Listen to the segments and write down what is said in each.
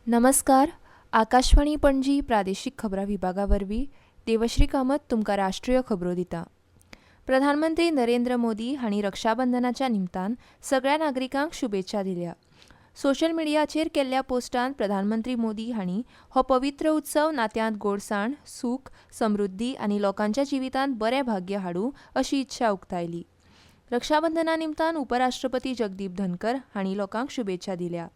नमस्कार. आकाशवाणी पणजी प्रादेशीक खबरां विभागा वरवीं देवश्री कामत तुमकां राष्ट्रीय खबरो दिता. प्रधानमंत्री नरेंद्र मोदी हांणी रक्षाबंधनाच्या निमतान सगळ्या नागरिकांक शुभेच्छा दिल्या. सोशल मिडियाचेर केल्ल्या पोस्टांत प्रधानमंत्री मोदी हांणी हो पवित्र उत्सव नात्यांत गोडसाण, सूख, समृद्धी आनी लोकांच्या जिवितांत बरें भाग्य हाडूं अशी इत्सा उक्तायली. रक्षाबंधना निमतान उपराष्ट्रपती जगदीप धनकर हांणी लोकांक शुभेच्छा दिल्या.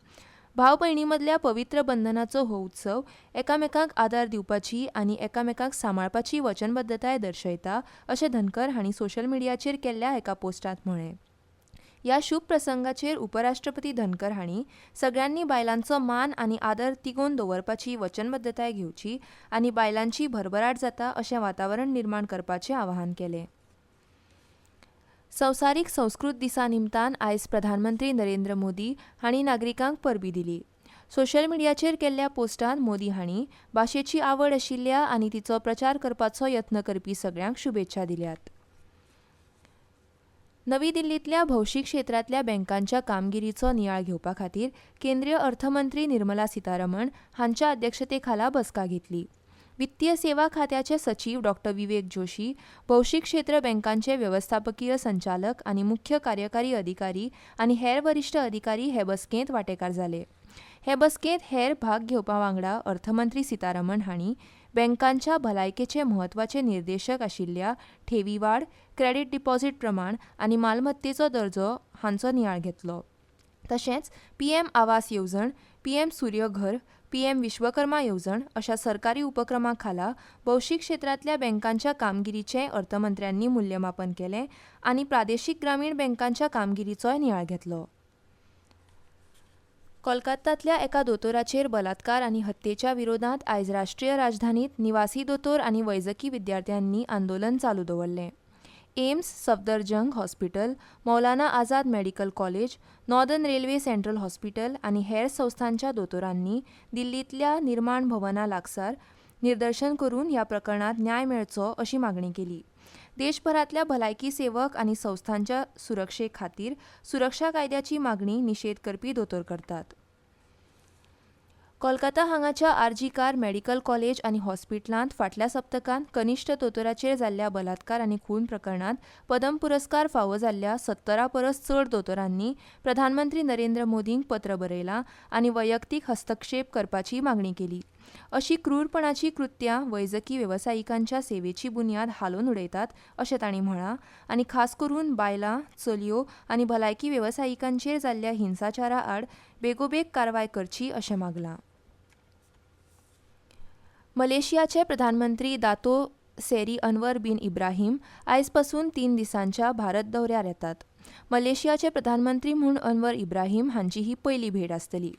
भाव भयणी मदल्या पवित्र बंधनाचो हो उत्सव एकामेकांक आदार दिवपाची आनी एकामेकांक सांबाळपाची वचनबद्धताय दर्शयता अशें धनकर हांणी सोशल मिडियाचेर केल्ल्या एका पोस्टांत म्हळें. ह्या शुभ प्रसंगाचेर उपराष्ट्रपती धनकर हांणी सगळ्यांनी बायलांचो मान आनी आदर तिगोवन दवरपाची वचनबद्धताय घेवची आनी बायलांची भरभराट जाता अशें वातावरण निर्माण करपाचें आवाहन केलें. संवसारीक संस्कृत दिसा निमतान आयज प्रधानमंत्री नरेंद्र मोदी हांणी नागरिकांक परबी दिली. सोशल मिडियाचेर केल्ल्या पोस्टांत मोदी हांणी भाशेची आवड आशिल्ल्या आनी तिचो प्रचार करपाचो यत्न करपी सगळ्यांक शुभेच्छा दिल्यात. नवी दिल्लींतल्या भौशीक क्षेत्रांतल्या बँकांच्या कामगिरीचो नियाळ घेवपा खातीर केंद्रीय अर्थमंत्री निर्मला सीतारमण हांच्या अध्यक्षते खाला बसका घेतली. वित्तीय सेवा खात्याचे सचिव डॉ. विवेक जोशी, भौशीक क्षेत्र बँकांचे व्यवस्थापकीय संचालक आनी मुख्य कार्यकारी अधिकारी आनी हेर वरिश्ठ अधिकारी हे बसकेंत वांटेकार जाले. हे बसकेंत हेर भाग घेवपा वांगडा अर्थमंत्री सीतारमण हांणी बँकांच्या भलायकेचे म्हत्वाचे निर्देशक आशिल्ल्या ठेवी वाड, क्रेडीट डिपॉझिट प्रमाण आनी मालमत्तेचो दर्जो हांचो नियाळ घेतलो. तशेंच पीएम आवास येवजण, पीएम सूर्य घर, पीएम विश्वकर्मा येवजण अशा सरकारी उपक्रमां खाला भौशीक क्षेत्रांतल्या बँकांच्या कामगिरीचें अर्थमंत्र्यांनी मूल्यमापन केलें आनी प्रादेशीक ग्रामीण बँकांच्या कामगिरीचोय नियाळ घेतलो. कोलकात्यांतल्या एका दोतोराचेर बलात्कार आनी हत्येच्या विरोधांत आयज राष्ट्रीय राजधानीत निवासी दोतोर आनी वैजकी विद्यार्थ्यांनी आंदोलन चालू दवरलें. AIIMS, Safdarjung hospital, Maulana Azad medical college, northern railway central hospital आनी हेर संस्थांच्या दोतोरांनी दिल्लींतल्या निर्माण भवना लागसार निदर्शन करून ह्या प्रकरणांत न्याय मेळचो अशी मागणी केली. देशभरांतल्या भलायकी सेवक आनी संस्थांच्या सुरक्षे खातीर सुरक्षा कायद्याची मागणी निशेध करपी दोतोर करतात. कोलकाता हांगाच्या आरजी कार मेडिकल कॉलेज आनी हॉस्पिटलांत फाटल्या सप्तकांत कनिश्ठ दोतोराचेर जाल्ल्या बलात्कार आनी खून प्रकरणांत पद्म पुरस्कार फावो जाल्ल्या 70 परस चड दोतोरांनी प्रधानमंत्री नरेंद्र मोदींक पत्र बरयलां आनी वैयक्तीक हस्तक्षेप करपाची मागणी केली. अशी क्रूरपणाची कृत्यां वैजकी वेवसायिकांच्या सेवेची बुन्याद हालोवन उडयतात अशें तांणी म्हळां आनी खास करून बायलां, चलयो आनी भलायकी वेवसायिकांचेर जाल्ल्या हिंसाचारा आड बेगोबेग कारवाय करची अशें मागलां. मलेशियाचे प्रधानमंत्री दातो सेरी अनवर बिन इब्राहीम आयज पासून 3 दिसांच्या भारत दौऱ्यार येतात. मलेशियाचे प्रधानमंत्री म्हूण अनवर इब्राहीम हांची ही पयली भेट आसतली.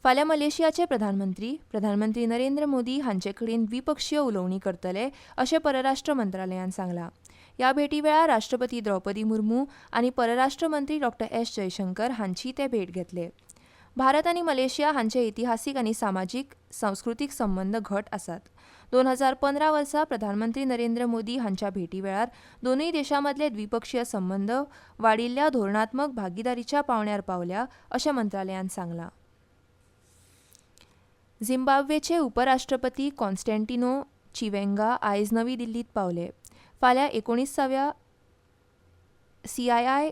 फाल्यां मलेशियाचे प्रधानमंत्री नरेंद्र मोदी हांचे कडेन द्विपक्षीय उलोवणी करतले अशें परराष्ट्र मंत्रालयान सांगलां. ह्या भेटी वेळार राष्ट्रपती द्रौपदी मुर्मू आनी परराष्ट्र मंत्री डॉ. एस जयशंकर हांची ते भेट घेतले. भारत आनी मलेशिया हांचे इतिहासीक आनी सामाजीक सांस्कृतीक संबंद घट आसात. 2015 वर्सा प्रधानमंत्री नरेंद्र मोदी हांच्या भेटी वेळार दोनूय देशां मदले द्विपक्षीय संबंद वाडिल्ल्या धोरणात्मक भागीदारीच्या पांवड्यार पावल्या अशें मंत्रालयान सांगलां. झिम्बाब्वेचे उपराष्ट्रपती कॉन्स्टँटिनो चिवेंगा आयज नवी दिल्लीत पावले. फाल्यां 19व्या CII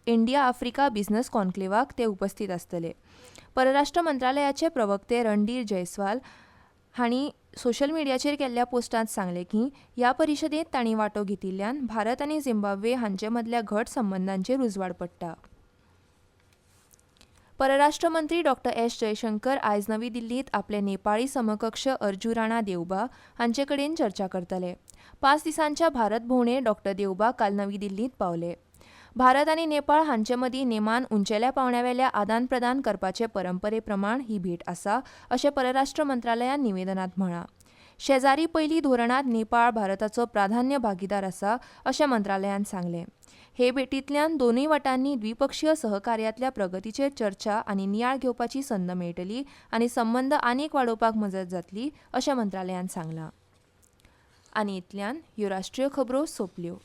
इंडिया आफ्रिका बिझनेस कॉन्क्लेवाक ते उपस्थित आसतले. परराष्ट्र मंत्रालयाचे प्रवक्ते रणधीर जयस्वाल हांणी सोशल मिडियाचेर केल्ल्या पोस्टांत सांगलें की ह्या परिशदेंत तांणी वांटो घेतिल्ल्यान भारत आनी झिम्बाब्वे हांचे मदल्या घट संबंदांचेर उजवाड पडटा. परराष्ट्र मंत्री डॉ. एस जयशंकर आयज नवी दिल्लीत आपले नेपाळी समकक्ष अर्जू राणा देवबा हांचे कडेन चर्चा करतले. 5 दिसांच्या भारत भोंवडेर डॉ. देवबा काल नवी दिल्लीत पावले. भारत आनी नेपाळ हांचे मदीं नेमान उंचेल्या पांवड्यावेल्या आदान प्रदान करपाचे परंपरे प्रमाण ही भेट आसा अशें परराष्ट्र मंत्रालयान निवेदनांत म्हळां. शेजारी पयली धोरणांत नेपाळ भारताचो प्राधान्य भागीदार आसा अशें मंत्रालयान सांगलें. हे भेटींतल्यान दोनूय वटांनी द्विपक्षीय सहकार्यांतल्या प्रगतीचेर चर्चा आनी नियाळ घेवपाची संद मेळटली आनी संबंद आनीक वाडोवपाक मजत जातली अशें मंत्रालयान सांगलां. आनी इतल्यान ह्यो राष्ट्रीय खबरो सोंपल्यो.